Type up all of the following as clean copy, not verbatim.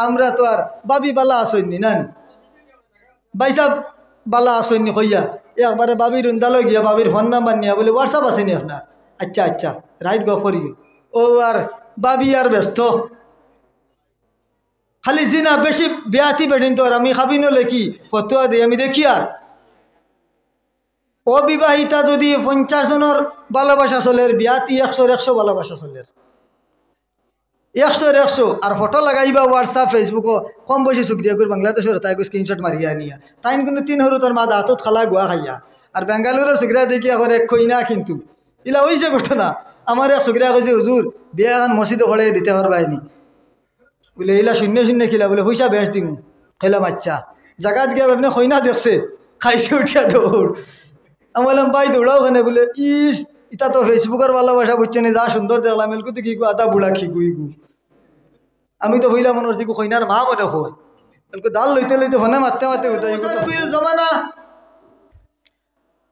আমরা তো আর বাবি বালা আসইনি না বাইসাব বালা আসইনি কইয়া একবারে বাবির উন্দালো গিয়া বাবির ফোন নাম্বার নিয়া বলে হোয়াটসঅ্যাপ আসেনি আপনার আচ্ছা আচ্ছা রাইত গপ করিব ও আর বাবি আর ব্যস্ত খালি জিনা বেশি বিয়াতি বেটিন তো আর আমি খাবি নলে কি ফতুয়া দিই আমি দেখি আর অবিবাহিতা যদি 50 জনের ভালোবাসা চলের বিয়াতি 100 ভালোবাসা চলের 100 আর ফটো লাগাইবা হোয়াটসঅ্যাপ ফেসবুকও কম বয়সী সুক্রিয়া করে বাংলাদেশের তাই স্ক্রিনশট মারিয়া নিয়া তাই কিন্তু 3 হরু তোর মা দাঁতত খালা গুয়া খাইয়া আর বেঙ্গালুরের সুক্রিয়া দেখি এখন এক কই না কিন্তু ইলা হয়েছে ঘটনা আমার এক সুক্রিয়া কইছে হুজুর বিয়া এখন মসজিদে হলে দিতে পারবাইনি বলে ইলা শূন্য খিলা বলে পয়সা বেশ দিম খেলাম আচ্ছা জায়গাত গিয়া আপনি কইনা দেখছে খাইছে উঠিয়া দৌড় আমি বললাম ভাই দৌড়াও ওখানে বলে ইস ইটা তো ফেসবুকের ভালোবাসা বুঝছে না যা সুন্দর দেখলাম এলকু তো কি গু আদা বুড়া খি গুই গু আমি তো হইলাম মনে হচ্ছে কইনার মা মনে হয় এলকু ডাল লইতে লইতে ফোনে মারতে মারতে জমানা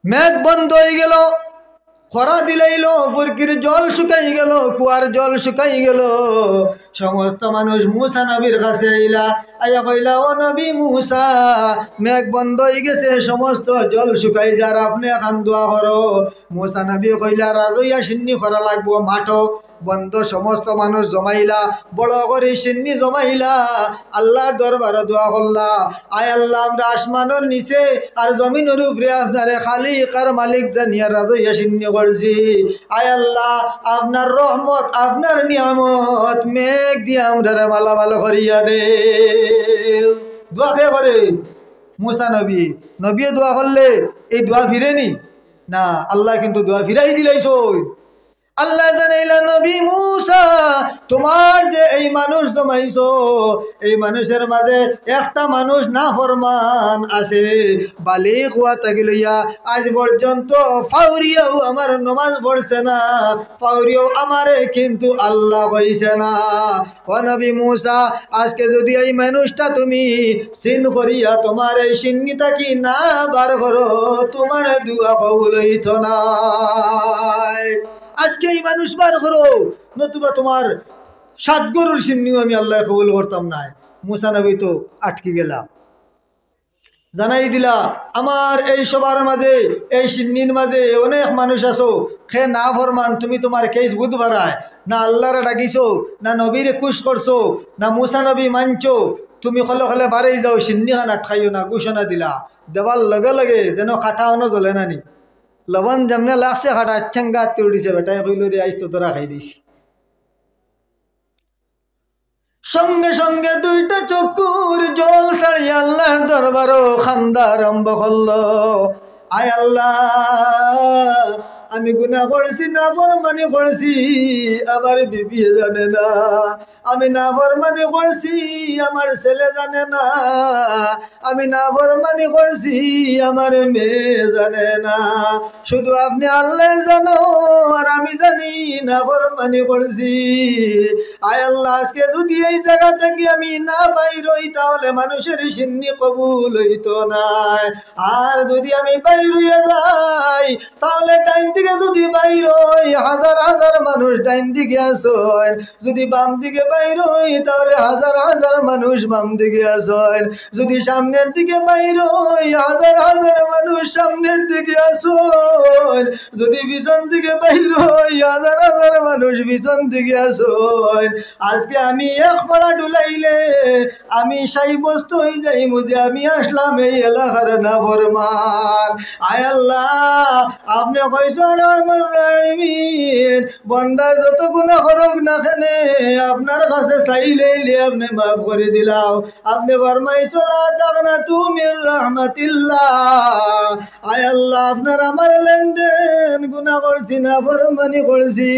মেঘ বন্ধ হয়ে গেল খরা দিলাইল বুরকির জল শুকাই গেল কুয়ার জল শুকাই গেল সমস্ত মানুষ মুসা নবীর কাছে আইলা আয়া কইলা ও নবী মুসা মেঘ বন্ধ হয়ে গেছে সমস্ত জল শুকাই যার আপনি এখন দোয়া করো মুসা নবী কইলা রাজইয়া সিন্নি করা লাগবো মাঠো বন্ধ সমস্ত মানুষ জমাইলা বড় করে সিন্নি জমাইলা আল্লাহর দরবারে দোয়া করলা আয় আল্লাহ আমরা আসমানের নিচে আর জমিনের উপরে আপনারে খালিক আর মালিক জানিয়া রাজইয়া সিন্নি করছি আয় আল্লাহ আপনার রহমত আপনার নিয়ামত মেঘ দিয়ে আমরা মালামাল করিয়া দে দোয়া কে করে মুসা নবী নবী দোয়া করলে এই দোয়া ফিরেনি না আল্লাহ কিন্তু দোয়া ফিরাই দিলাইছ আল্লাহ জানাইলা নবী মুসা তোমার যে এই মানুষ জমাইছো এই মানুষের মাঝে একটা মানুষ না ফরমান আছে বালিগ হওয়া তাকে লইয়া আজ পর্যন্ত ফাউরিয়াও আমার নমাজ পড়ছে না ফাউরিয়াও আমারে কিন্তু আল্লাহ কইছে না ও নবী মুসা আজকে যদি এই মানুষটা তুমি সিন করিয়া তোমার এই সিন্নিটা কি না বার করো তোমার দুয়া কবুল হইত না আজকে এই মানুষ বার করো নতুবা তোমার 7 গরুর সিন্নিও আমি আল্লাহ কবুল করতাম না মুসা নবী তো আটকে গেলা জানাই দিলা আমার এই সবার মাঝে এই সিন্নির মাঝে অনেক মানুষ আছো খে না ফরমান তুমি তোমার কেস বুধ ভরায় না আল্লাহরে ডাকিছো না নবীরে খুশ করছো না মুসা নবী মানছো তুমি কলে কলে বাড়াই যাও সিন্নি খান আটকাইও না ঘোষণা দিলা দেওয়ার লগে লগে যেন খাটাওয়ানো জ্বলে না নি লবণ যেমনে লাগছে খাটা আচ্ছাঙ্গা উঠিছে বেটাই কইল রে আইস তো তোরা খাই দিস সঙ্গে সঙ্গে 2টা চকুর জল ছাড়িয়ে আল্লাহর দরবারও খান্দা আরম্ভ করলো আয় আল্লাহ আমি গুনাহ করেছি না ফরমানি করেছি আমার বিবি জানে না আমি না ফরমানি করেছি আমার ছেলে জানে না আমি না ফরমানি করেছি আমার মেয়ে জানে না শুধু আপনি আল্লাহ জানো আর আমি জানি না ফরমানি করেছি আয় আল্লাহ আজকে যদি এই জায়গা থেকে আমি না বাইর হই তাহলে মানুষের সিন্নি কবুল হইতো না আর যদি আমি বাইর হইয়া যাই তাহলে টাইম দিকে যদি বাইর হই হাজার হাজার মানুষ ডাইন দিকে আসেন যদি বাম দিকে বাইর হই তাহলে হাজার হাজার মানুষ বাম দিকে আসেন যদি সামনের দিকে বাইর হই হাজার হাজার মানুষ সামনের দিকে আসেন যদি পিছন দিকে বাইর হই হাজার হাজার মানুষ পিছন দিকে আসেন আজকে আমি এক পাড়া ডুলাইলে আমি সাব্যস্ত হয়ে যাই মুঝে আমি আসলাম এই এলাকার না ফরমান আয় আল্লাহ আপনি কইছেন বন্দা যত গুনাহ করুক না কেনে আপনার কাছে চাইলে আপনি মাফ করে দিলাম আপনি ফরমাইছো লা তাকনাতু মির রাহমাতিল্লাহ আয় আল্লাহ আপনার আমার লেনদেন গুনাহ করছি না ফরমানি করছি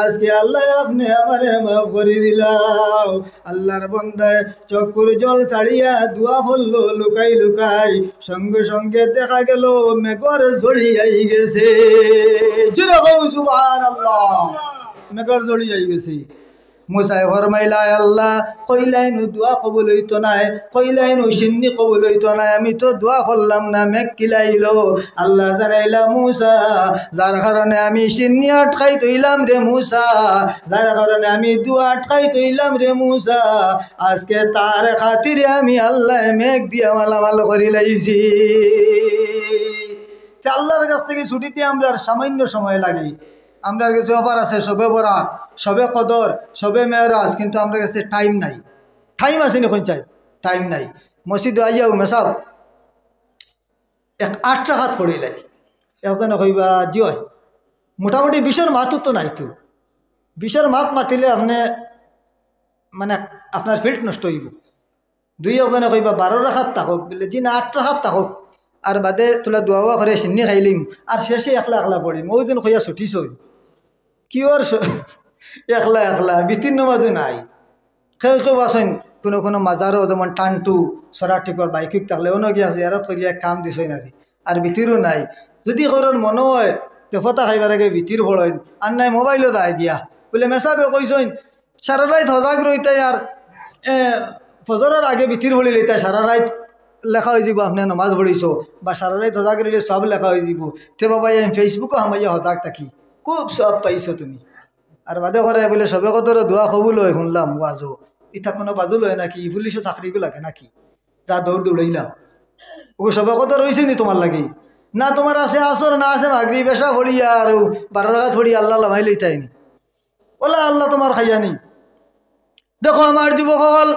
আজকে আল্লাহ আপনি আমারে মাফ করে দিলাম আল্লাহর বান্দায় চকুর জল ছাড়িয়া দোয়া হলো লুকাই লুকাই সঙ্গে সঙ্গে দেখা গেল মেঘর জড়িয়াই গেছে জোরে কও সুবহানাল্লাহ মেঘর জড়িয়াই গেছে মুসাই ফরমাইলা আল্লাহ কইলাইনু দোয়া কবুল হইতো নাই, কইলাইনু সিন্নি কবুল হইতো নাই, আমি তো দোয়া করলাম না, মেঘ কিলাইলো। আল্লাহ জানাইলা মুসা যার কারণে আমি সিন্নি আটকাই তৈলাম রে মুসা, যার কারণে আমি দোয়া আটকাই তৈলাম রে মুসা, আজকে তার খাতিরে আমি আল্লাহ মেঘ দিয়া মালামাল করি লাইছি। আল্লাহর কাছ থেকে ছুটিতে আমরা সামান্য সময় লাগে। আমরা কাছে অফার আছে সবে বরাত, সবে কদর, সবে মেয়রাজ, কিন্তু আমরা কাছে টাইম নাই। টাইম আছে না কোন চাই? টাইম নাই। মসজিদে আইয়াও মেসাব 8 রাকাত পড়িলাই, একজনে কইবা জিয় মোটামুটি 20-এর মাতও তো নাই। তো 20-এর মাত মাতিলে আপনি মানে আপনার ফিল্ড নষ্ট হইব। 2 একজনে কইবা 12 রাকাত থাকুক, বলে জি না 8 রাকাত থাকুক, আর বাদে তোলা দোয়া করে সিন্নি খাইলিম, আর শেষে একলা একলা পড়িম। ওই দিন কইয়া ছুটিস কি ওর একলা একলা বিতির নমাজও নাই। কেউ কেউ আসেন কোনো কোনো মাজারও যেমন টানটু সরাটিকর বাইকিক থাকলে অন্য গিয়া জিয়ারত করিয়া কাম দিছই নারি, আর বিতিরও নাই। যদি কারোর মনে হয় তেফতা খাইবার আগে বিতির পড়েন, আর নাই মোবাইলও দায় গিয়া বলে মেসাবে কইসইন সারা রাত হজাগ রইতে, আর ফজরের আগে বিতির পড়ি লইতে সারা রাত লেখা হয়ে যাব আপনি নমাজ পড়িছ, বা সারা রাত হজাগ রইলে সব লেখা হয়ে যাব। তে বাবা আমি ফেসবুকও হামাইয়া হজাগ থাকি, খুব সব পাইছো তুমি। আর বাদে করে বলে সবে কত দোয়া কবুল হয় শুনলাম ওয়াজও, ইটা কোনো বাজুল হয় নাকি? পুলিশও চাকরিও লাগে নাকি? যা দৌড় দৌড়াইলাম ও সবে কত রয়েছে নি তোমার লাগি? না তোমার আছে আসর, না আছে মাগরি বেশা ফড়িয়া আর 12 রাকাত ফড়িয়া আল্লাহ লামাই লইতাইনি। ওলা আল্লাহ তোমার খাইয়ানি। দেখো আমার যুবকল,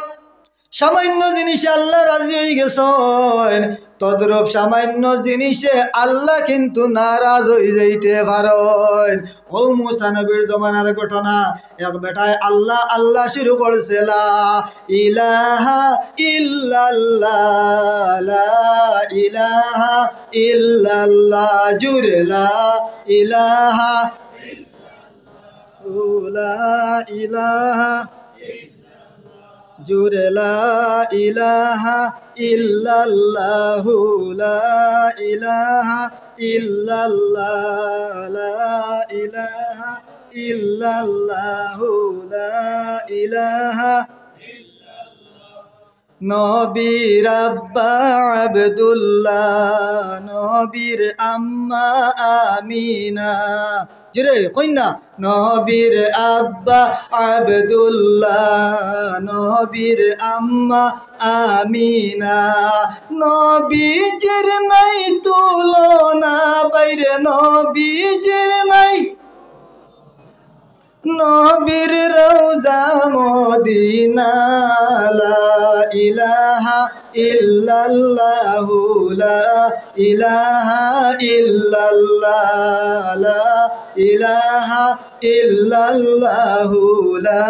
সামান্য জিনিসে আল্লাহ রাজি হয়ে গেছেন, তদ্রূপ সামান্য জিনিসে আল্লাহ কিন্তু নারাজ হয়ে যাইতে পারেন। ও মুসা নবীর জমানার ঘটনা, এক বেটায় আল্লাহ আল্লাহ শুরু করছে, লা ইলাহা ইল্লাল্লাহ, লা ইলাহা ইল্লাল্লাহ, জুরে লা ইলাহা লা ইলাহা জুরে লা ইলাহা ইল্লাল্লাহু, লা ইলাহা ইল্লাল্লাহ, লা ইলাহা ইল্লাল্লাহু, লা ইলাহা। নবীর আব্বা আব্দুল্লাহ, নবীর আম্মা আমিনা, জুরে কইনা, নবীর আব্বা আব্দুল্লাহ, নবীর আম্মা আমিনা, নবীজির নাই তুলনা বাইরে, নবীজির নাই, নবীর রওজা মদিনা, লা ইলাহা ইল্লাল্লাহু, লা ইলাহা ইল্লাল্লাহ, লা ইলাহা ইল্লাল্লাহু, লা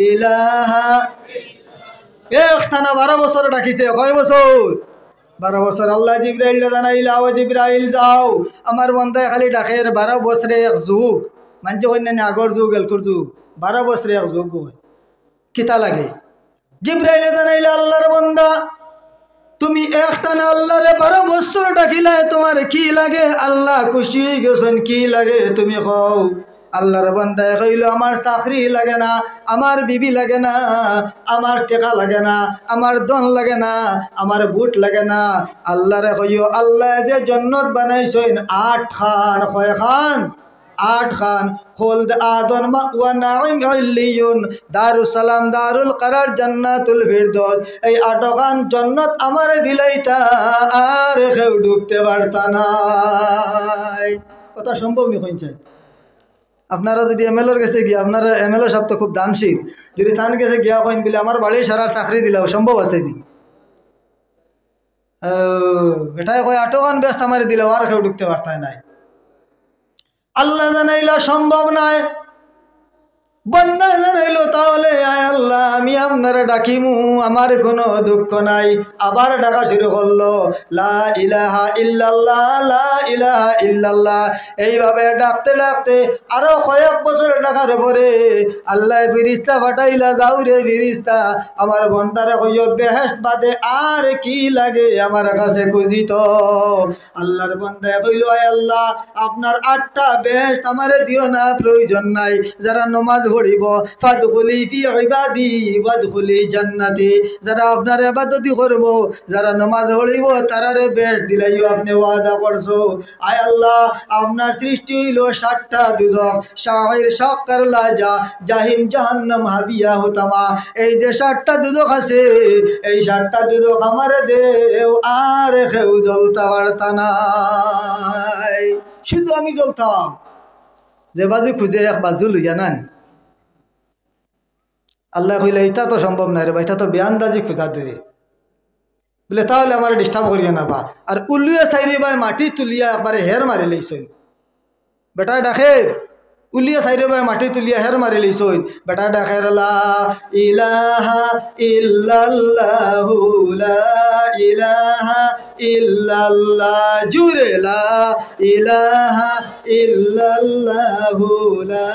ইলাহা। একটানা 12 বছর ডাকিছে। কয় বছর? 12 বছর। আল্লাহ জিবরাইল জানাইলা, ও জিবরাইল যাও, আমার বন্দায় খালি ডাকের 12 বছরে এক যুগ, মানছে কন্যা আগর যুগ এলকর যুগ, 12 বছরে এক যুগ হয়, কিতা লাগে? জিবরাইলে জানাইলা, আল্লাহর বন্দা তুমি একটানা আল্লাহরে 12 বছর ডাকিলাই, তোমার কি লাগে? আল্লাহ খুশি হয়ে গেছেন, কি লাগে তুমি কও। আল্লাহর বান্দায় কইল, আমার চাকরি লাগে না, আমার বিবি লাগে না, আমার টেকা লাগে না, আমার দন লাগে না, আমার বুট লাগে না। আল্লাহরে কইও, আল্লাহ যে জন্নত বানাইছেন 8 খান, কয় খান? 8 খান। খোলদ আদন মাওয়া নাইম ইল্লিয়ুন, দারুস সালাম, দারুল করার, জান্নাতুল ফিরদৌস, এই 8 খান জান্নাত আমার দিলাইতা, আর কেউ ঢুকতে পারতা না। কথা সম্ভব নি কইছে? আপনারা যদি এমএলএর কাছে গিয়া, আপনার এমএলএ সাহেব তো খুব দানশীল, যদি তান কাছে গিয়া কইন বলে আমার বাড়ি সারা চাকরি দিলাম, সম্ভব আছে নি? এটাই কয় 8 খান ব্যস্ত আমার দিলাম, আর কেউ ঢুকতে পারতায় নাই। আল্লাহ জানাইলা সম্ভব নয়। বন্দা জানাইলো, তাহলে আয় আল্লাহ আমি আপনারা ডাকিমু, আমার কোনো দুঃখ নাই। আবার ডাকা শুরু করলো, লা ইলাহা ইল্লাল্লাহ, লা ইলাহা ইল্লাল্লাহ। এইভাবে ডাকতে ডাকতে আরো কয়েক বছর ডাকার পরে আল্লাহ ফিরিস্তা পাঠাইলা, যাও রে ফিরিস্তা, আমার বন্দারে কইও বেহেশত বাদে আর কি লাগে আমার কাছে খুঁজিত। আল্লাহর বন্দায় কইল, আয় আল্লাহ আপনার 8টা বেহেশত আমারে দিও না, প্রয়োজন নাই। যারা নমাজ পড়িব ফাদখুলি ফি ইবাদি ওয়াদখুলি জান্নাতি যারা আপনার ইবাদতি করব যারা নামাজ পড়িব তারারে বেশ দিলাইও আপনি ওয়াদা করছো আয় আল্লাহ আপনার সৃষ্টি হইল 7টা দুজক শাহির শাক্কার লাজা জাহিম জাহান্নাম হাবিয়া হুতামা এই যে 7টা দুজক আছে এই 7টা দুজক আমারে দেও আর কেউ জ্বলতে পারতা নাই শুধু আমি জ্বলতাম যে বাজু খুঁজে এক বাজু লইয়া নানি আল্লাহ কইলে এটা তো সম্ভব না রে ভাই এটা তো বেআন্দাজি খুঁজা ধরে বলে তাহলে আমার ডিস্টার্ব করিয়া না বা আর উল্লুয়া সাইরে ভাই মাটি তুলিয়া একবারে হের মারি লইছইন বেটা ডাকের উলিয়া সাইরে ভাই মাটি তুলিয়া হের মারি লইছইন বেটা ডাকের লা ইলাহা ইল্লাল্লাহু লা ইলাহা ইল্লাল্লাহ জুরে লা ইলাহা ইল্লাল্লাহু লা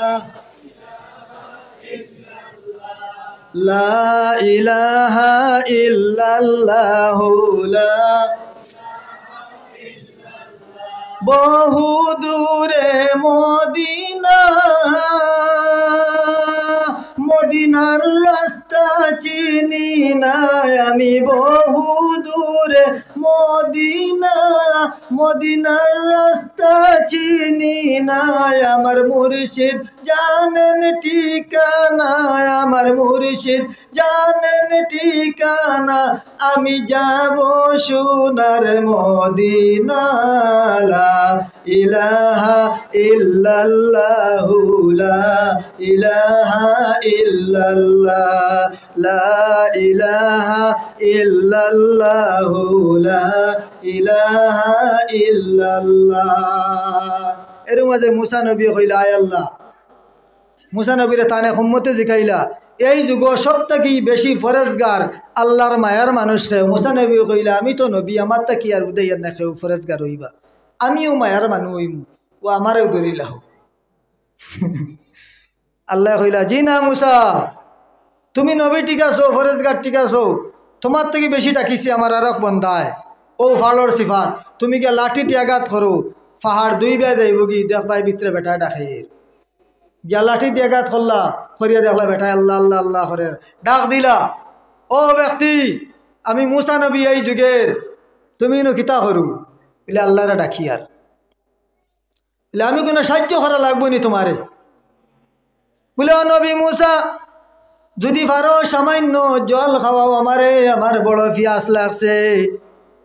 ইলাহা ইল্লাল্লাহু লা বহু দূরে মদিনা মদিনার রাস্তা চিনি না আমি বহু দূরে মদিনা মদিনার রাস্তা চিনি না আমার মুর্শিদ জানেন ঠিকানা আমার মুর্শিদ জানেন ঠিকানা আমি যাব সোনার মদিনা লা ইলাহা ইল্লাল্লাহু লা ইলাহা ইল্লাল্লাহ লা ইলাহা ইল্লাল্লাহু লা ইলাহা ইল্লাল্লাহ এর মাঝে মুসা নবী কইলা আয় আল্লাহ মুসা নবীরে তানে উম্মতে জিকাইলা এই যুগ সবথেকে বেশি ফরেজগার আল্লাহর মায়ার মানুষ রে মুসা নবী কইলা আমি তো নবী আমার তা কি আর উদয় না কেউ ফরেজগার হইবা আমিও মায়ার মানুষ হইমু ও আমারেও ধরিলা হোক আল্লাহ কইলা জি না মুসা তুমি নবী ঠিক আছো ফরেজগার ঠিক আছো তোমার থেকে বেশি ডাকিছি আমার আরক বন্ধায় ও ফালর সিফাত তুমি কে লাঠি দিয়ে আঘাত করো পাহাড় দুই বে যাইব কি দেখবাই ভিতরে বেটা ডাকে গিয়া লাঠি দিয়ে আঘাত করলা করিয়া দেখলা বেটা আল্লাহ আল্লাহ আল্লাহ করে ডাক দিলা ও ব্যক্তি আমি মুসা নবী এই যুগের তুমি নো কিতা করু বলে আল্লাহরা ডাকি আর বলে আমি কোনো সাহায্য করা লাগবো নি তোমারে বলে ও নবী মুসা যদি পারো সামান্য জল খাওয়াও আমারে আমার বড় পিয়াস লাগছে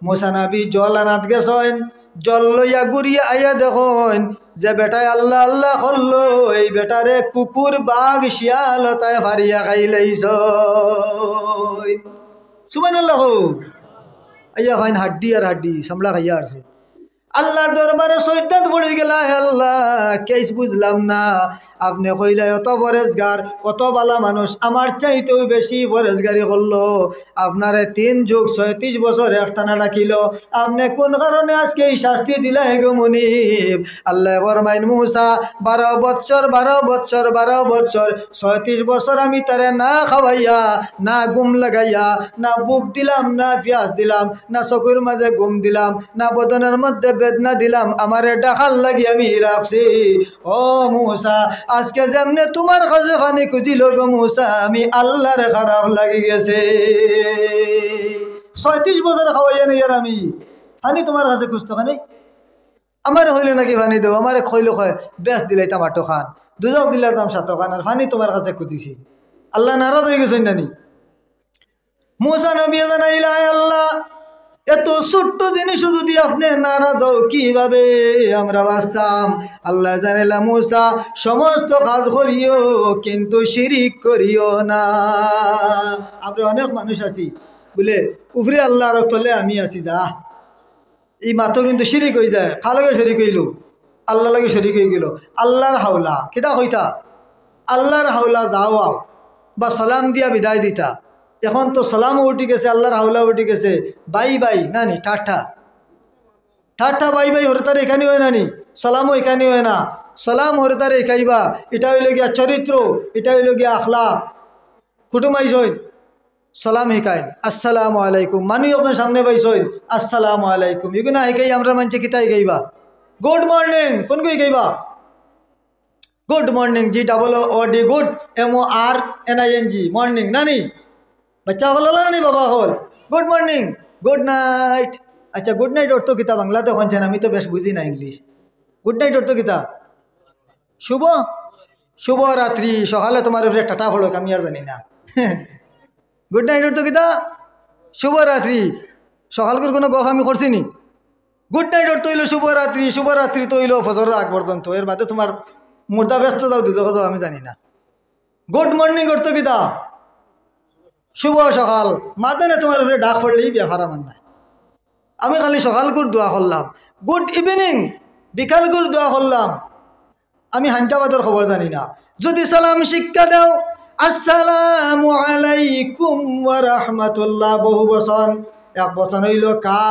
মুসা নবী জল আনাত গেছেন জল লইয়া গুড়িয়া আইয়া দেখেন যে বেটায় আল্লাহ আল্লাহ করলো এই বেটারে কুকুর বাঘ শিয়াল তাই ফারিয়া খাইলেইছ সুবহানাল্লাহ আইয়া ফাইন হাড্ডি আর হাড্ডি সামলা খাইয়া আসছে আল্লাহর দরবারে সৈয়দাত পড়ে গেল আল্লাহ কেস বুঝলাম না আপনি কইলা অত ফরেজগার কত বালা মানুষ আমার চাইতেও বেশি ফরেজগারি করলো আপনারে 3 যুগ 36 বছর একটানা ডাকিল আপনি কোন কারণে আজকে এই শাস্তি দিলা গো মুনিব আল্লাহ ফরমাইন মুসা 12 বছর 36 বছর আমি তারে না খাওয়াইয়া না ঘুম লাগাইয়া না বুক দিলাম না পিয়াস দিলাম না চকুর মাঝে ঘুম দিলাম না বদনের মধ্যে বেদনা দিলাম আমারে ডাকাল লাগি আমি রাখছি ও মুসা আজকে যেমনে তোমার কাছে পানি খুঁজিল গো মুসা আমি আল্লাহর খারাপ লাগি গেছে 36 বছর খাওয়াইয়া নেই আর আমি পানি তোমার কাছে খুঁজতো খানি আমার হইলে নাকি পানি দেবো আমারে খইলো খয় বেশ দিলাইতাম 8 খান দুজক দিলাইতাম 7 খান আর পানি তোমার কাছে খুঁজিছি আল্লাহ নারাজ হয়ে গেছেন নানি মুসা নবী জানাইলা আল্লাহ এত ছোট্ট জিনিস যদি আপনি নারাজ হও কিভাবে আমরা বাঁচতাম আল্লাহ জানাইলা মুসা সমস্ত কাজ করিও কিন্তু শিরিক করিও না আমরা অনেক মানুষ আছি বলে উপরে আল্লাহর তলে আমি আছি যা এই মাত্র কিন্তু শিরিক হয়ে যায় কালকে শরিক হইল আল্লাহ লাগে শরিক হয়ে গেল আল্লাহর হাওলা কিতা কইতা আল্লাহর হাওলা যাওয়া বা সালাম দিয়া বিদায় দিতা এখন তো সালামও উঠি গেছে আল্লাহর হাওলা উঠি গেছে বাই বাই নানি ঠাঠা ঠাঠা বাই বাই হরতারে এখানে হয় নানি সালামও এখানে হয় না সালাম হরতারে এখাইবা এটা হইল গিয়া চরিত্র এটা হইল গিয়া আখলাক কুটুমাইছ সালাম শিকাইন আসসালামু আলাইকুম মানুষ আপনার সামনে পাইছইন আসসালামু আলাইকুম এগুলো শিকাই আমরা মানছে কিতা শিকাইবা গুড মর্নিং কোন কই শিকাইবা good morning, GOOD, good MORNING, morning নানি বাচ্চা হল নানি বাবা হল গুড মর্নিং, গুড নাইট। আচ্ছা গুড নাইট অর্থ কিতা বাংলাতে কনছেন? আমি তো বেশ বুঝি না ইংলিশ। গুড নাইট অর্থ কিতা? শুভ শুভরাত্রি। সকালে তোমার উপরে টাটা ফড়ক, আমি আর জানি না। গুড নাইট অর্থ কিতা? শুভরাত্রি। সকালকের কোনো গপ আমি করছি নি? গুড নাইট অর্থ হইল শুভরাত্রি। শুভরাত্রি তো হইল ফজরের আগ পর্যন্ত, এর বাদে তোমার মুর্দা ব্যস্ত যাও দুধ যাও আমি জানি না। গুড মর্নিং অর্থ কিতা? শুভ সকাল। মাদানে তোমার উপরে ডাক পড়লেই ব্যাপার আমার নাই। আমি খালি সকালকুর দোয়া করলাম। গুড ইভিনিং, বিকালকুর দোয়া করলাম। আমি হান্তাবাদের খবর জানি না। যদি সালাম শিক্ষা দাও আসসালামু আলাইকুম ওয়া রাহমাতুল্লাহ বহু বচন, এক বচন হইল কা।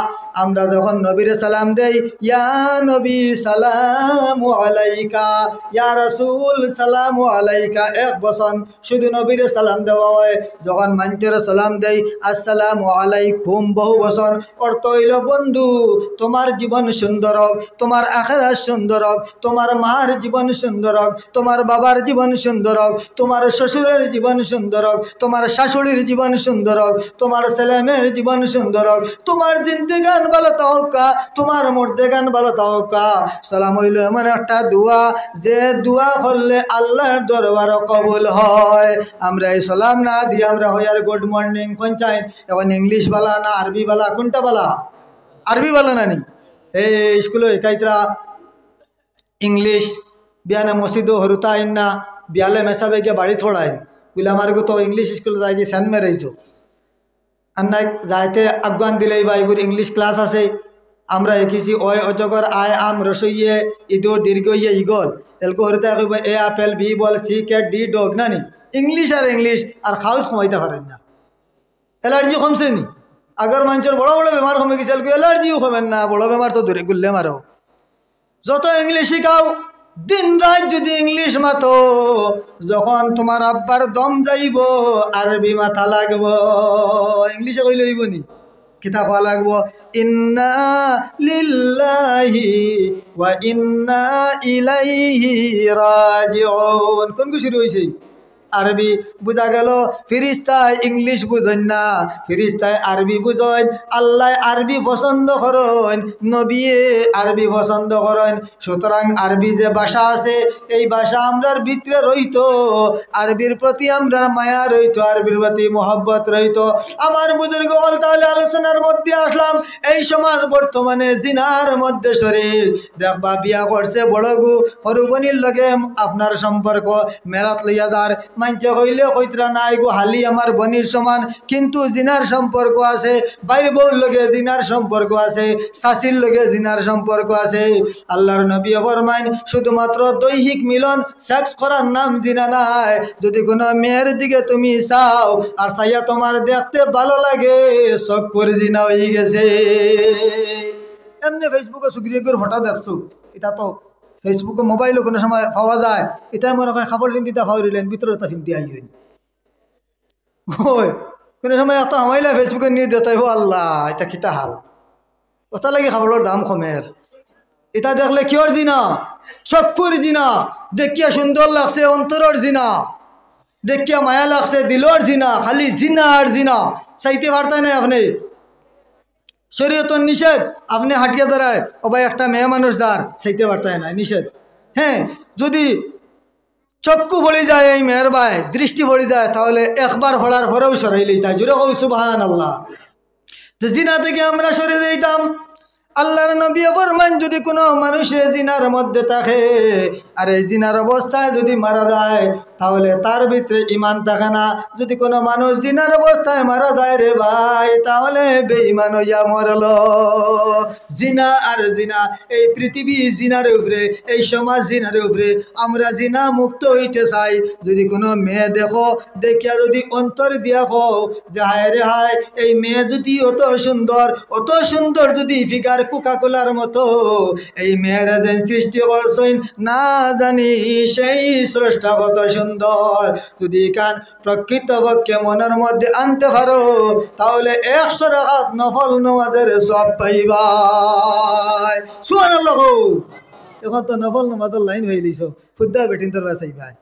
আমরা যখন নবীরে সালাম দেই, ইয়া নবী সালামু আলাইকা, ইয়া রাসূল সালামু আলাইকা, এক বচন শুধু নবীরে সালাম দেওয়া হয়। যখন মানুষের সালাম দেই আসসালামু আলাইকুম বহু বচন, অর্থ হইল বন্ধু তোমার জীবন সুন্দর হোক, তোমার আখিরাত সুন্দর হোক, তোমার মার জীবন সুন্দর হোক, তোমার বাবার জীবন সুন্দর হোক, তোমার শ্বশুরের জীবন সুন্দর হোক, তোমার শাশুড়ির জীবন সুন্দর হোক, তোমার ছেলেমেয়ের জীবন সুন্দর হোক, তোমার জিন্দেগান ভালো তাহকা, তোমার মর্দেগান ভালো তাহকা। সালাম হইল এমন একটা দোয়া যে দোয়া করলে আল্লাহর দরবার কবুল হয়। আমরা এই সালাম না দিয়ে আমরা হয় আর গুড মর্নিং পঞ্চায়েত। এখন ইংলিশ বালা না আরবি বালা, কোনটা বালা? আরবি বালা নানি? এই স্কুলে একাইতরা ইংলিশ বিয়ানে মসজিদও হরুতা আইন না, বিয়ালে মেসাবে গিয়ে বাড়ি থোড়াইন বলে আমার তো ইংলিশ স্কুলে যাই গিয়ে সেন্ট মেরেইছো আর নাই যাইতে আজ্ঞান দিলেই বা এগুলো ইংলিশ ক্লাস আছে। আমরা এঁকেছি ওই অজগর আয় আম রসইয়ে ইঁদুর দীর্ঘ ইয়ে ইগল এলকো হরতে কইব A apple B ball C cat D dog নানি। ইংলিশ আর খাউস কমাইতে পারেন না। এলার্জি কমছে নি? আগর মানুষের বড় বড় বেমার কমে গেছে, এলার্জিও কমেন না, বড় বেমার তো দূরে গুললে মারো। যত ইংলিশ শিখাও দিন রাত যদি ইংলিশ মাতো, যখন তোমার আব্বার দম যাইব আরবি মাথা লাগব। ইংলিশে কইলে হইব নি? কিতাব লাগব ইন্না লিল্লাহি ওয়া ইন্না ইলাইহি রাজিউন। কোন কি শুরু হইছে? আরবি বুঝা গেল। ফিরিস্তায় ইংলিশ বুঝেন না, ফিরিস্তায় আরবি বুঝেন। আল্লাহ আরবি পছন্দ করেন, নবী আরবি পছন্দ করেন। সুতরাং আরবি যে ভাষা আছে এই ভাষা আমরার ভিতরে রইতো, আরবির প্রতি আমরা মায়া রইতো, আরবির প্রতি মোহব্বত রইতো। আমার বুজুর্গ বল তাহলে আলোচনার মধ্যে আসলাম এই সমাজ বর্তমানে জিনার মধ্যে শরীর দেখবা বিয়া করছে বড় গু হরুবনির লগে আপনার সম্পর্ক মেলাত লইয়া যার মানছে কইলে কইতরা নাই গো হালি আমার বনির সমান, কিন্তু জিনার সম্পর্ক আছে, বাইর বউর লগে জিনার সম্পর্ক আছে, শাশির লগে জিনার সম্পর্ক আছে। আল্লাহর নবী ফরমাইন শুধুমাত্র দৈহিক মিলন সেক্স করার নাম জিনা নাই। যদি কোনো মেয়ের দিকে তুমি চাও আর চাইয়া তোমার দেখতে ভালো লাগে শখ করে জিনা হয়ে গেছে। এমনি ফেসবুকে সুগ্রিয়র ফটো দেখছো, এটা তো ফেসবুকে মোবাইলও কোনো সময় পাওয়া যায়। এটাই মনে হয় খাবার দিন দিতে ফাউরিলেন ভিতরে তা ফিনতে আইলেন। ওই কোনো সময় এত হামাইলা ফেসবুকে নিয়ে দিতে হো আল্লাহ এটা খিতা হাল ওটা লাগে খাবারের দাম কমের। এটা দেখলে কিয়র জিনা? চক্ষুর জিনা। দেখিয়া সুন্দর লাগছে অন্তরের জিনা, দেখিয়া মায়া লাগছে দিলর জিনা। খালি জিনা আর জিনা, চাইতে পারতেন না আপনি। শরীয়তর নিষেধ, আপনি হাটিয়া দাঁড়ায় ও ভাই একটা মেয়ে মানুষ দাঁড় চাইতে পারতেন না, নিষেধ। হ্যাঁ, যদি চক্ষু পড়ে যায় এই মেয়ের ভাই দৃষ্টি পড়ে যায় তাহলে একবার পড়ার পরেও সরাইলেই তাই জুড়ে কই সুবহানাল্লাহ। তো জিনা থেকে আমরা সরে যাইতাম। আল্লাহর নবী ফরমান যদি কোনো মানুষে জিনার মধ্যে থাকে আর এই জিনার অবস্থায় যদি মারা যায় তাহলে তার ভিতরে ইমান থাকে না। যদি কোনো মানুষ জিনার অবস্থায় মারা যায় রে ভাই তাহলে বেঈমান হইয়া মরল। জিনা আর জিনা, এই পৃথিবী জিনার উপরে, এই সমাজ জিনার উপরে। আমরা জিনা মুক্ত হইতে চাই। যদি কোনো মেয়ে দেখো, দেখিয়া যদি অন্তর দিয়া কও যে হায় রে হায় এই মেয়ে যদি অত সুন্দর যদি ফিগার কোকাকোলার মতো, এই মেয়েরা যেন সৃষ্টি করছেন না জানি সেই স্রষ্টা কত সুন্দর। যদি কান প্রকৃতপক্ষে মনের মধ্যে আনতে পারো তাহলে 100 রাকাত নফল নামাজের সওয়াব পাইবা। সুবহানাল্লাহ। এখন তো নফল নামাজের লাইন হয়ে গেছ, খুদ্া বেটিন তোর চাইবাই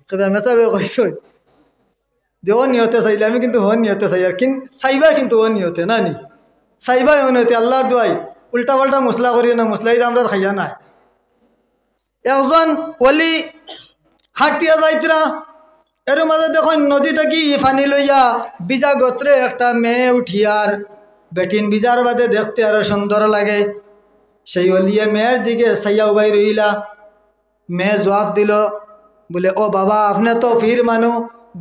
কবে মেসাবে কইস যে ও নিয়তে চাইলে আমি কিন্তু হন নিয়তে চাই আর কিন্তু চাইবা কিন্তু ও নিয়তে না নি চাইবাই ও নিয়তে আল্লাহর দোয়াই উল্টা পাল্টা মশলা করি না মশলাই তো আমরা খাইয়া নাই একজন ওলি হাটিয়া যাইতরা এর মাঝে দেখুন নদী থেকে পানি লইয়া বিজা গোত্রে একটা মেয়ে উঠিয়ার বেটিন বিজার বাদে দেখতে আরো সুন্দর লাগে সেই অলিয়ে মেয়ের দিকে সাইয়া উবাই রইলা মেয়ে জবাব দিল বলে ও বাবা আপনি তো ফির মানু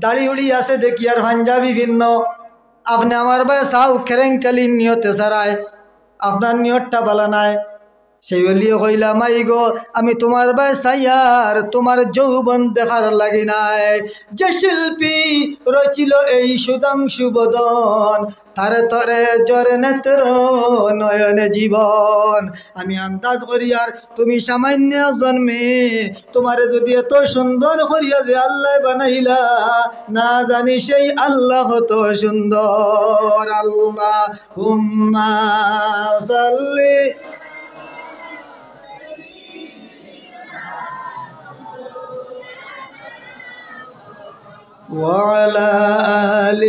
দাড়ি উড়ি আছে দেখি আর পাঞ্জাবি ভিন্ন আপনি আমার ভাই সাউ খেরেঙ্কালি নিয়তে সারায় আপনার নিয়তটা বলা নাই সেই অলিয়ে কইলা মাই গো আমি তোমার ভাই সাইয়ার তোমার যৌবন দেখার লাগি নাই যে শিল্পী রচিল এই সুধাংশু বদন তারে তরে জরে নেত্র নয়নে জীবন আমি আন্দাজ করি আর তুমি সামান্য জন্মে তোমারে যদি এত সুন্দর করিয়া যে আল্লাহ বানাইলা না জানি সেই আল্লাহ কত সুন্দর আল্লাহ হুম্মা সাল্লি وعلى آل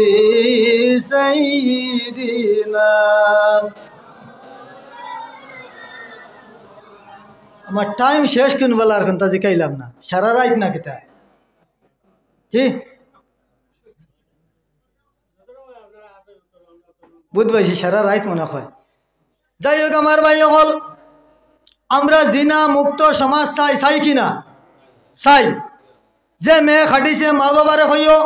سيدنا আমার টাইম শেষ কোন বলার কোন তাজি কাইলাম না সারা রাত না কিতা কি বুঝবাইছি সারা রাত মনে হয় যাই হোক আমার ভাই হল আমরা জিনা মুক্ত সমাজ চাই চাই কিনা চাই যে মেয়ে খাটিছে মা বাবারে কইও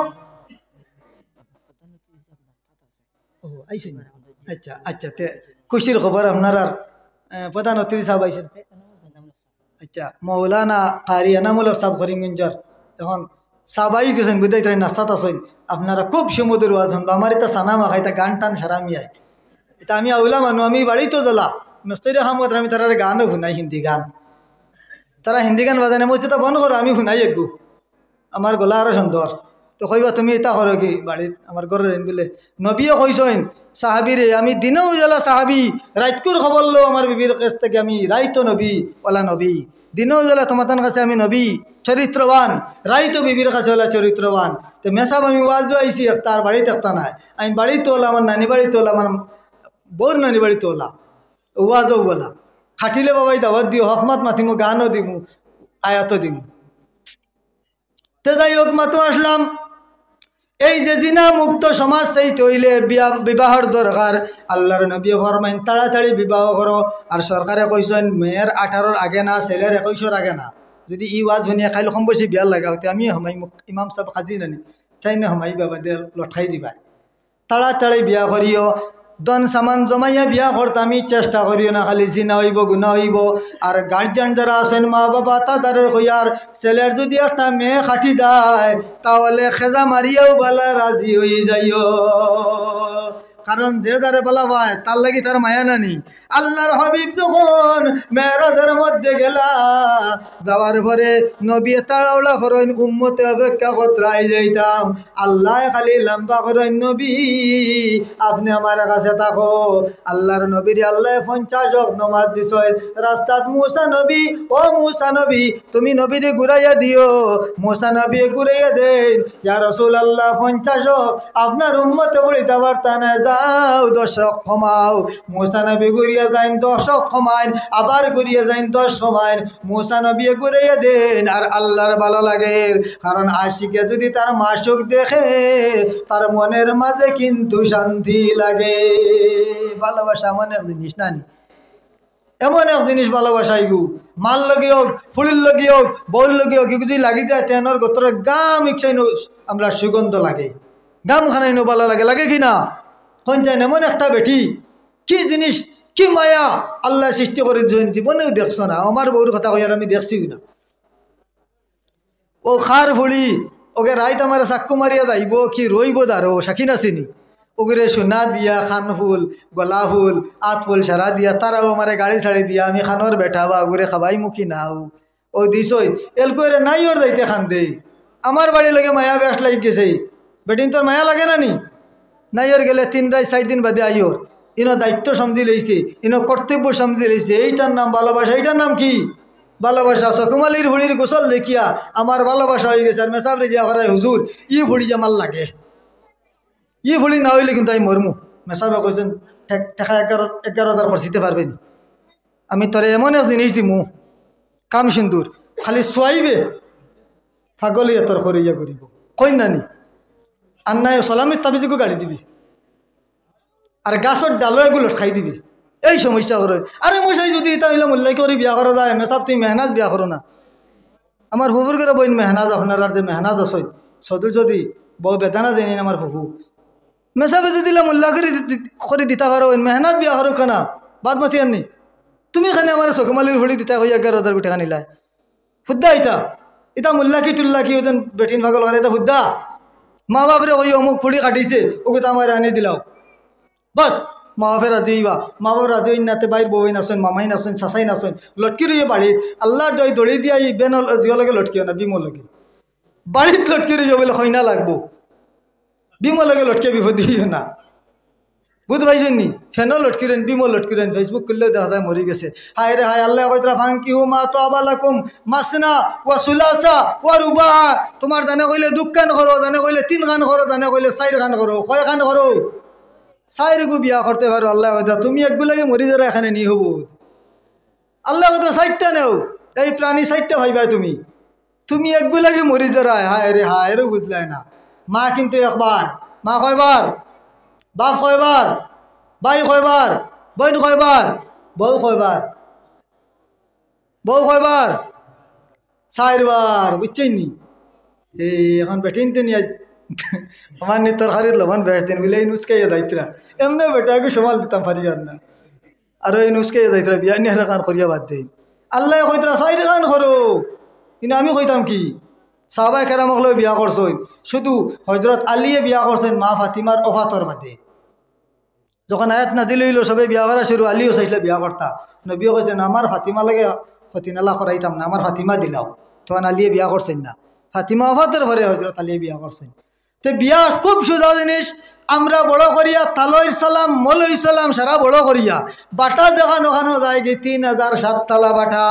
আচ্ছা আচ্ছা তে খুশির খবর আপনার আর প্রধান অতিথি সাহেব আইসেন আচ্ছা মৌলানা কারি এনামুল্লাহ সাহেব করিমগঞ্জর এখন সাবাই গেছেন বুঝাই তাই নাস্তাত আসেন আপনারা খুব সমুদ্র ওয়াজ হন আমার এটা সানা মাখাই তা গান টান সারামি আয় এটা আমি আউলা মানুষ আমি বাড়িতেও জ্বলা নস্তরে হামত আমি তারা গানও শুনাই হিন্দি গান তারা হিন্দি গান বাজানে বলছে তা বন্ধ করো আমি শুনাই একগু আমার গলা আরো সুন্দর তো কইবা তুমি এটা করো কি বাড়িত আমার ঘরের বলে নবীও কইসইন সাহাবিরে আমি দিনেও জ্বালা সাহাবি রাইতকুর খবর লো আমার বিবির কাছ থেকে আমি রাইতো নবী ওলা নবী দিনেও জ্বালা তোমার কাছে আমি নবী চরিত্রবান রাইতো বিবির কাছে ওলা চরিত্রবান তো মেসাব আমি ওয়াজ আইসি তার বাড়িতে একটা নাই আমি বাড়িতে ওলা আমার নানি বাড়িতে ওলা আমার বউর নানি বাড়িতে ওলা ওয়াজও বলা খাটিলে বাবাই দাওয়াত দিও হকমাত মাতিমু গানও দিমু আয়াতও দিমু তো যাই হোক মাতো আসলাম এই যে জিনা মুক্ত সমাজ সেই তৈলে বিবাহর দরকার আল্লাহর নবী ফরমাইন তাড়াতাড়ি বিবাহ করো আর সরকারে কইছেন মেয়ের 18-র আগে না ছেলের 21-র আগে না যদি ই ওয়াজ শুনিয়া খাইলে কম বেশি বিয়া লাগা হতে আমি হমাই ইমাম সাহেব খাজি নানি তাই না হমাই বাবা দে লঠাই দিবা তাড়াতাড়ি বিয়া করিও দন সামান জমাইয়া বিয়া করতে আমি চেষ্টা করিও না খালি জিনা হইব গুণা হইব আর গার্জিয়ান যারা আছেন মা বাবা তাদের কইয়ার ছেলের যদি একটা মেয়ে খাটি যায় তাহলে খেজা মারিয়াও বলা রাজি হয়ে যাইও কারণ যে যারে বলা ভাই তার লাগি তার মায়া নানি আল্লাহর হাবিব যখন মেরাজের মধ্যে গেলা যাওয়ার পরে নবী তাড়াউড়া করেন উম্মতে অপেক্ষা কতরাই যাইতাম আল্লাহ খালি লম্বা করেন নবী আপনি আমার কাছে থাকো আল্লাহর নবীর আল্লাহ 50 ওয়াক্ত নামাজ দিছয় রাস্তাত মুসা নবী ও মুসা নবী তুমি নবীরে ঘুরাইয়া দিও মুসা নবী ঘুরাইয়া দেন ইয়া রাসূলুল্লাহ 50 ওয়াক্ত আপনার উম্মতে পড়িতে পারতা না যাও 10 ওয়াক্ত কমাও মুসা নবী ঘুরিয়া যাইন 10 ওয়াক্ত কমাইন আবার ঘুরিয়া যাইন 10 কমাইন মুসা নবী ঘুরাইয়া দেন আর আল্লাহর ভালো লাগে কারণ আশিকে যদি তার মাসুক দেখে তার মনের মাঝে কিন্তু শান্তি লাগে ভালোবাসা এমন এক জিনিস নানি এমন এক জিনিস ভালোবাসাই গু মাল লগে হোক ফুলির লগে হোক বউর লগে হোক যদি লাগি যায় তেনর গোত্রের গাম ইচ্ছাই আমরা সুগন্ধ লাগে গাম খানাই ভালো লাগে লাগে কি না কোন যায় এমন একটা বেটি কি জিনিস কি মায়া আল্লাহ সৃষ্টি করে জীবনেও দেখছো না আমার বউর কথা কই আর আমি দেখছিও না ও খার ভুড়ি ওকে রাইত আমার চাক্কু মারিয়া যাইব কি রইব দারো সাক্ষী নাচিনি ওগুরে সোনা দিয়া খান ফুল গলা ফুল আত ফুল সারা দিয়া তারাও আমার গাড়ি ছাড়ি দিয়া আমি খানোর বেঠা বা ওগুরে খাবাই মুখী নাও ও দিছই এলকোরে নাই ওর যাইতে খান দেই আমার বাড়ি লগে মায়া বেশ লাগি গেছে বেটিন তোর মায়া লাগে না নি নাই ওর গেলে 3-4 দিন বাদে আইওর ইনো দায়িত্ব সমঝি লইছে ইনো কর্তব্য সমঝি লইছে এইটার নাম ভালোবাসা এইটার নাম কি ভালোবাসা চকুমালির ভুড়ির গোসল দেখিয়া আমার ভালোবাসা হয়ে গেছে। আর মেসাবরে গিয়া করায় হুজুর ই ভুড়ি যে আমার লাগে, ই ভুড়ি না হইলে কিন্তু আমি মরমু। মেসাবে কইছেন টাকা 11,000 খরচিতে পারবেন, আমি তোরে এমন এক জিনিস দিমু কাম সিন্দুর খালি সোয়াইবে ফাগলিয়া তোর করিয়া করিব কই নানি আর নাই সলামির তাবিজকে গাড়ি দিবি আর গাছর ডালো এগুলো খাই দিবি। এই সমস্যা করে। আরে মশাই যদি এটা হইলে মূল্যায় করে বিয়া করা যায়, মেসাব তুমি মেহনাজ বিয়া করো না। আমার ফুফুর করে বইন মেহনাজ, আপনার আর যে মেহনাজ আসই সদুল যদি বউ বেদানা দেনি আমার ফুফু মেসাবে যদি মূল্যা করে দিতা পারো মেহনাজ বিয়া করো কেনা বাদ মাতি আননি। তুমি এখানে আমার চকুমালির ভুড়ি দিতা হইয়া 11,000 টাকা নিলাই হুদ্দা ইতা ইতা মূল্যা কি টুল্লা কি ওজন বেটিন ভাগল করে এটা হুদ্দা। মা বাপরে ওই অমুক ফুড়ি কাটিছে ওকে তো আমার আনি দিলাও বাস। মা বাপে রাজি হইবা, মা বাপ রাজি হইন নাতে বাইর বই নাচেন, মামাই নাচেন, চাচাই নাচেন, লটকি রইয়ে বাড়িত আল্লাহর দই দড়ি দিয়া ই বেন জিয়লকে লটকিও না বিমলকে বাড়িত লটকি রইয়া বলে হইনা লাগবো বিমলকে লটকে বিপদ দিও না। বুধ ভাইছেন নি ফেনও লটকিরেন বিমল লটকিরেন ফেসবুক করলেও দেখা যায় মরি গেছে। হায় রে হায় আল্লাহ কইতরা ফাঙ্কি হু মা তো আবালাকুম মাসনা ওয়া সুলাসা ওয়া রুবা। তোমার জানে কইলে 2 কান করো, জানে কইলে 3 কান করো, জানে কইলে 4 কান করো, কয় কান করো 4 গু বিয়া করতে পারো। আল্লাহ কইতরা তুমি একগুলাকে মরি যারা এখানে নি হবো। আল্লাহ কইতরা 4টা নেও এই প্রাণী 4টা ভাইবা তুমি, তুমি একগুলাকে মরি যারা। হায় রে হায় রে বুঝলাই না। মা কিন্তু একবার, মা কয়বার, বাপ কয়বার, ভাই কয়বার, বোন কয়বার, বউ কয়বার, বউ কয়বার 4 বার বুঝছেন নি। এই এখন বেটিনতে নিয়ে আমার নি তরকারির লবণ বেশ দিন বলে এই নুসকাইয়া দায়িত্রা এমনি বেটাকে সমাল দিতাম পারি আর না। আর এই নুসকাইয়া দায়িত্রা বিয়া নিয়ে কান করিয়া বাদ দেই। আল্লাহ কইতরা 4 কান করো, কিন্তু আমি কইতাম কি সাহাবায়ে কেরামক বিয়া করছেন, শুধু হযরত আলীয়ে বিয়া করছেন মা ফাতিমার ওফাতর বাদে। যখন আয়াত নাজিল হইল সবে বিয়া করা শুরু, আলীও চাইলে বিয়া করতা, নবীও কইছেন আমার ফাতিমা লাগে ফতিনালা করাইতাম না, আমার ফাতিমা দিলাও। তখন আলীয়ে বিয়া করছেন না, ফাতিমা ওফাতর ঘরে হযরত আলী বিয়া করছেন। তো বিয়া খুব সোজা জিনিস। আমরা বড় করিয়া তালই সালাম মলই সালাম সারা বড় করিয়া বাটা দেখানো খানো যায় কি 3,007 তালা বাটা,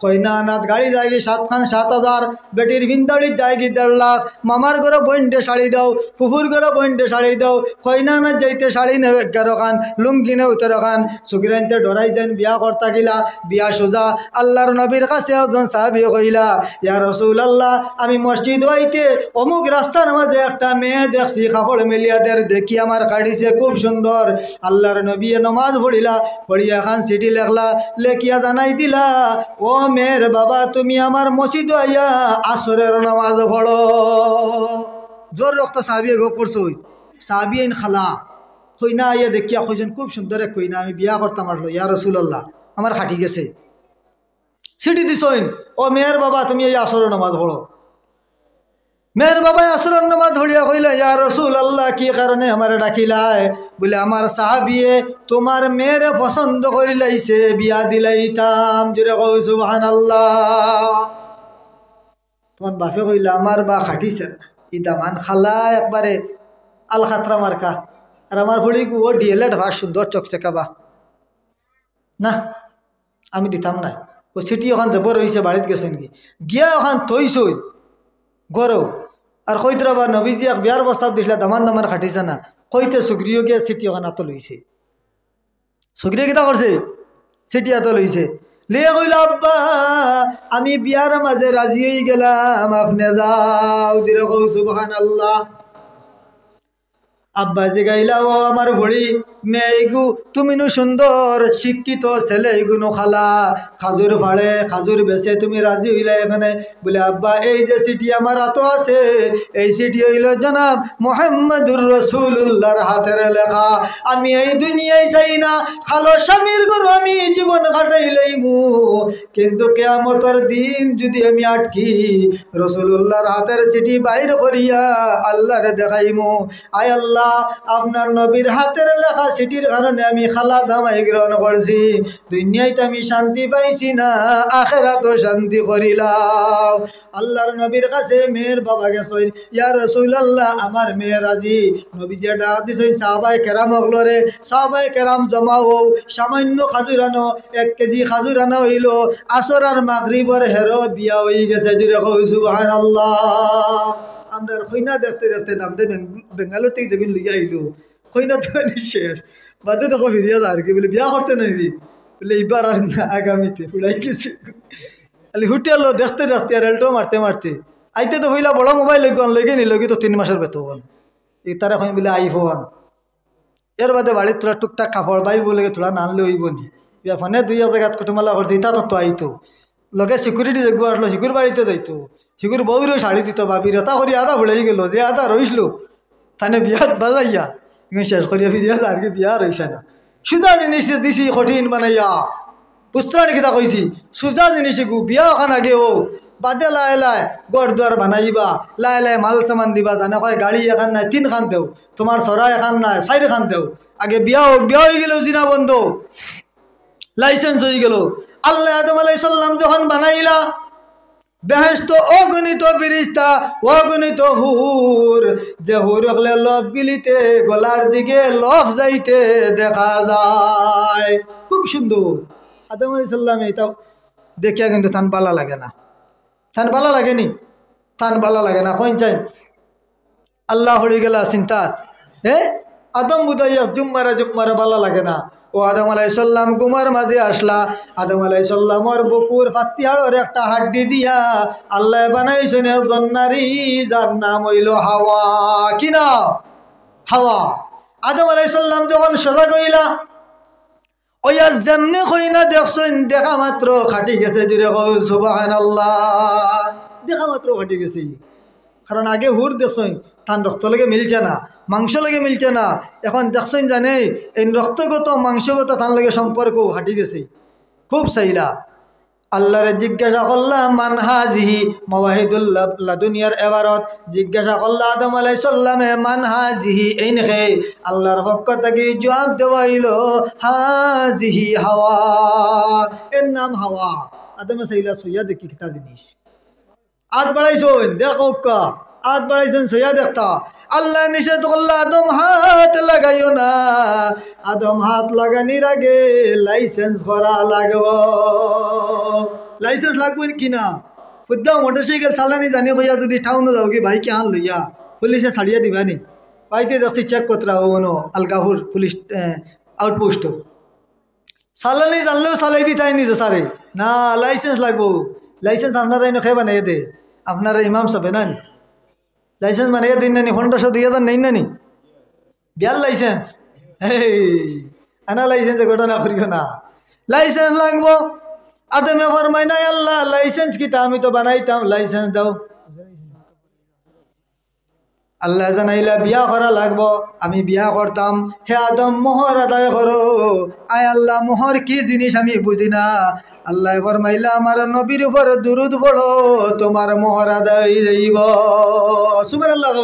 কইনা নাথ গাড়ি যায় কি 7,000, বেটির ভিন্দাড়ি যায় কি 1.5 লাখ, মামার ঘরে বইনটে শাড়ি দাও, ফুফুর ঘরে বইনটে শাড়ি দাও, কইনা নাথ যাইতে শাড়ি নেবে 11 খান, লুঙ্গি নে 17 খান, সুগিরাইতে ডরাই দেন বিয়া করতা গিলা। বিয়া সোজা। আল্লাহর নবীর কাছে একজন সাহাবী কইলা ইয়া রাসূলুল্লাহ আমি মসজিদ হইতে অমুক রাস্তার মাঝে একটা মেয়ে দেখছি কাপড় মেলিয়াদের দেখি আমার কাটিছে খুব সুন্দর। আল্লাহর নবী নমাজ পড়িলা, পড়িয়া খান চিঠি লেখলা, লেখিয়া জানাই দিলা ও মেয়ের বাবা তুমি আমার মসজিদ আইয়া আসরের নামাজ পড়ো। জোর রক্ত সাহাবী গো করছো সাহাবী আইন খালা কইনা আইয়া দেখিয়া কইছেন খুব সুন্দর এক কইনা আমি বিয়া করতাম আসলো ইয়া রাসূলুল্লাহ আমার খাটি গেছে। চিঠি দিছইন ও মেয়ের বাবা তুমি এই আসরের নামাজ পড়ো। মেয়ের বাবা আসরের নামাজ পড়িয়া কইলা ইয়া রাসূলুল্লাহ কি কারণে আমারে ডাকিলাই? বলে আমার সাহাবীয়ে তোমার মেয়েরে পছন্দ করি লাইছে বিয়া দিলাইতাম। জোরে কও সুবহানাল্লাহ। তখন বাপে কইলা আমার বা খাটিছে না ই দামান খালা একবারে আল খাতরা মার্কা, আর আমার ভড়ি ও ডিএলএড ভাগ সুন্দর চকচকা বা না আমি দিতাম না। ও সিটি ওখান জবর হয়েছে বাড়িতে গেছেন কি গিয়া ওখান থইছই গরো আর কইতরা বা নবীজি এক বিয়ার প্রস্তাব দিছিল দামান দামান খাটিছে না, কইতে সুগ্রিয় গিয়া সিটি ওখান আত লইছে। সুগ্রিয় কিতা করছে সিটি আত লইছে, লিয়ে কইল আব্বা আমি বিয়ার মাঝে রাজি হয়ে গেলাম আপনি যাও। দিরে কও সুবহানাল্লাহ। আব্বা যে গাইলা ও আমার ভড়ি মেয়েগু তুমি নু সুন্দর শিক্ষিত ছেলে এগুনো খালা খাজুর ফাড়ে খাজুর বেছে তুমি রাজি হইলা এখানে। বলে আব্বা এই যে চিঠি আমার হাতে আছে এই চিঠি হইল জনাব মুহাম্মদুর রাসূলুল্লাহর হাতের লেখা। আমি এই দুনিয়ায় চাই না খালো স্বামীর ঘর আমি জীবন কাটাইলাইমু, কিন্তু কিয়ামতের দিন যদি আমি আটকি রাসূলুল্লাহর হাতের চিঠি বাইর করিয়া আল্লাহরে দেখাইমু। আয় আল্লাহ আল্লাহ আপনার নবীর হাতের লেখা চিঠির কারণে আমি খালা দামাই গ্রহণ করছি, দুনিয়াতে আমি শান্তি পাইছি না, আখিরাতেও শান্তি করিলাম। আল্লাহর নবীর কাছে মেয়ের বাবা গেছেন, ইয়া রাসূলুল্লাহ আমার মেয়ে রাজি। নবী যে ডাক দিছেন সাহাবায়ে কেরাম হলরে, সাহাবায়ে কেরাম জমা হও, সামান্য খাজুর আনো, 1 কেজি খাজুর আনা হইল। আসর আর মাগরিবর হেরো বিয়া হয়ে গেছে, জুড়ে কই সুবহানাল্লাহ। আমরা কইনা দেখতে দেখতে নামতে বেঙ্গালোর থেকে যেদিন লিগে আইলো, কইনা তো শেষ, বাদে দেখো ফিরিয়া আর কি বলে বিয়া করতে নাই রে, বলে এইবার আর না আগামীতে উড়াই গেছে। খালি হুটিয়ালো দেখতে দেখতে আর এলটো মারতে মারতে আইতে তো হইলা বড় মোবাইল লইগে নিল তো 3 মাসের বেতন, এই তারা এখন বলে আইফোন। এর বাদে বাড়ির তোলা টুকটাক কাপড় বাইর বলে তোলা নানলে হইব নি, ফোনে 2 জায়গাত কুটুমালা করছে, ইতা তো আইতো লগে সিকিউরিটি যোগ্য আসলো, শিকুর বাড়িতে যাইতো, শিকুর বউরও শাড়ি দিত, বাবির তা করি আধা ভুলেই গেল, যে আধা রইসলো তানে বিয়াত বাজাইয়া শেষ করিয়া ফিরিয়া আর কি বিয়া রইছে না। সুজা জিনিস দিছি কঠিন বানাইয়া, পুস্তানি কিতা কইছি, সুজা জিনিস গু বিয়া ওখান আগে ও বাদে লাই লাই গড় দুয়ার বানাইবা, লাই লাই মাল সামান দিবা, জানে কয় গাড়ি এখান নাই 3 খান দেও, তোমার সরা এখান নাই 4 খান দেও, আগে বিয়া হোক, বিয়া হয়ে গেল জিনা বন্ধ, লাইসেন্স হয়ে গেল। আল্লাহ আদম আলাইহিস সালাম যখন বানাইলা বেহেশত অগণিত ফেরেশতা, অগণিত হুর, যে হুর হলে লব গিলিতে গলার দিকে লফ যাইতে দেখা যায়, খুব সুন্দর। আদম আলাইহিস সালাম এটা দেখিয়া কিন্তু তান ভালো লাগে না, তান ভালো লাগেনি, তান ভালো লাগে না, কইন চাই আল্লাহ হয়ে গেলা চিন্তা, আদম বুঝাইয়া জুম্মারা ভালো লাগে না। ও আদম আলাইহিস সালাম গুমার মাঝে আসলা, আদম আলাইহিস সালামর বুকুর ফাতিহার একটা হাড্ডি দিয়া আল্লাহ বানাইছেন একজন নারী, যার নাম হইল হাওয়া। কি নাম? হাওয়া। আদম আলাইহিস সালাম যখন সোজা কইলা ওইয়া যেমনি কইনা দেখছেন, দেখা মাত্র খাটি গেছে, জুড়ে কই সুবহানাল্লাহ, দেখা মাত্র খাটি গেছে। কারণ আগে হুর দেখছেন তান রক্ত লাগে মিলছে না, মাংস লাগে মিলছে না, এখন দেখছেন জানে এই রক্তগত মাংসগত তান লাগে সম্পর্ক হাঁটি গেছে, খুব চাইলা। আল্লাহরে জিজ্ঞাসা করলাম মানহাজিহি, মাওয়াহিদুল লাদুনিয়ার এবারত জিজ্ঞাসা করলা আদম আলাইহিস সালামে মানহাজিহি, এই নেখে আল্লাহর পক্ষ থেকে জবাব দেওয়াইল হাজিহি হাওয়া, এর নাম হাওয়া। আদমে চাইলা সইয়া দেখি কিতা জিনিস, আত বাড়াইছেন দেখো, আত বাড়াইছেন সইয়া দেখতা। আল্লাহ নিষেধ করল আদম হাত লাগাইও না, আদম হাত লাগানির আগে লাইসেন্স করা লাগব। লাইসেন্স লাগবে কিনা খুদ্দা মোটরসাইকেল চালানি জানি কইয়া যদি টাউনে যাও কি বাইকে আন লইয়া পুলিশে ছাড়িয়া দিবানি, পাইতে যাচ্ছি চেক করতে হবো আলগাপুর পুলিশ আউটপোস্ট, চালানি জানলেও চালাই দিতাই নিজে সারে না, লাইসেন্স লাগবো। লাইসেন্স আপনারা এনে খেয়ে বানাইয়ে দে, আপনারা ইমাম সাহেব না লাইসেন্স বানাইয়ে দিন নানি, 1500-2000 নেই নানি বিয়ার লাইসেন্স, আনা লাইসেন্সে ঘটনা করিও না, লাইসেন্স লাগবো। আদমে ফরমাই নাই আল্লাহ লাইসেন্স কিতা, আমি তো বানাইতাম, লাইসেন্স দাও। আল্লাহ জানাইলা বিয়া করা লাগবো, আমি বিয়া করতাম। হে আদম মোহর আদায় করো। আয় আল্লাহ মোহর কি জিনিস আমি বুঝি না। আল্লাহ ফরমাইলা আমার নবীর উপর দুরুদ পড়ো, তোমার মোহর আদায় যাইব। সুবহানাল্লাহ।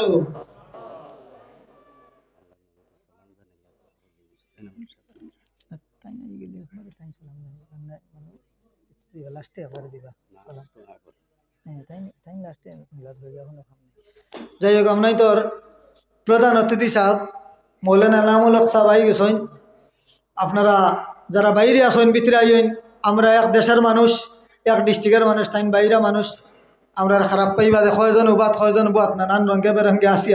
যাই হোক আমরাই তোর প্রধান অতিথি সাহেব মৌলানা এনামুল হক সাহেব আই গেছেন, আপনারা যারা বাইরে আসেন ভিতরে আইন, আমরা এক দেশের মানুষ, এক ডিস্ট্রিক্টের মানুষ, তাই বাইরা মানুষ, আমরা খারাপ পাইবা, কয়জন উবাত কয়জন উবাত নানান রঙে বেরঙ্গে আসি।